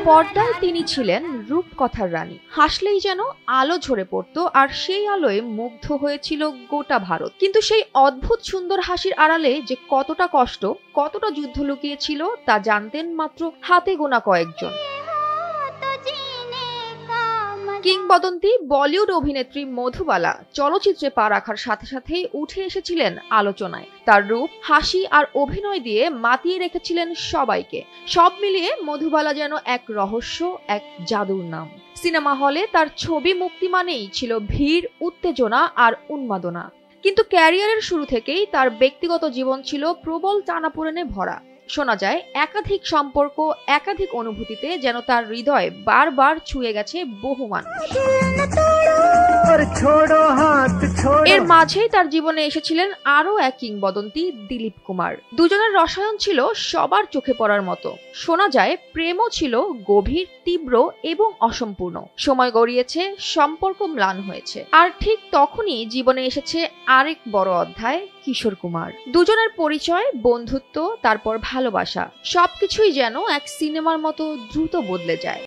পর্দায় তিনি ছিলেন রূপকথার রানী। হাসলেই যেন আলো ঝরে পড়তো, আর সেই আলোয় মুগ্ধ হয়েছিল গোটা ভারত। কিন্তু সেই অদ্ভুত সুন্দর হাসির আড়ালে যে কতটা কষ্ট, কতটা যুদ্ধ লুকিয়েছিল তা জানতেন মাত্র হাতে গোনা কয়েকজন। কিংবদন্তি বলিউড অভিনেত্রী মধুবালা চলচ্চিত্রে পা রাখার সাথে সাথেই উঠে এসেছিলেন আলোচনায়। তার রূপ, হাসি আর অভিনয় দিয়ে মাতিয়ে রেখেছিলেন সবাইকে। সব মিলিয়ে মধুবালা যেন এক রহস্য, এক জাদুর নাম। সিনেমা হলে তার ছবি মুক্তি মানেই ছিল ভিড়, উত্তেজনা আর উন্মাদনা। কিন্তু ক্যারিয়ারের শুরু থেকেই তার ব্যক্তিগত জীবন ছিল প্রবল টানাপোড়েনে ভরা। শোনা যায় একাধিক সম্পর্ক, একাধিক অনুভূতিতে যেন তার হৃদয় বারবার ছুঁয়ে গেছে বহু মানুষ। এর মাঝেই তার জীবনে এসেছিলেন আরো এক কিংবদন্তি, দিলীপ কুমার। দুজনের রসায়ন ছিল সবার চোখে পড়ার মতো। শোনা যায় প্রেমও ছিল গভীর, তীব্র এবং অসম্পূর্ণ। সময় গড়িয়েছে, সম্পর্ক ম্লান হয়েছে, আর ঠিক তখনই জীবনে এসেছে আরেক বড় অধ্যায়, কিশোর কুমার। দুজনের পরিচয়, বন্ধুত্ব, তারপর ভালোবাসা, সবকিছুই যেন এক সিনেমার মতো দ্রুত বদলে যায়।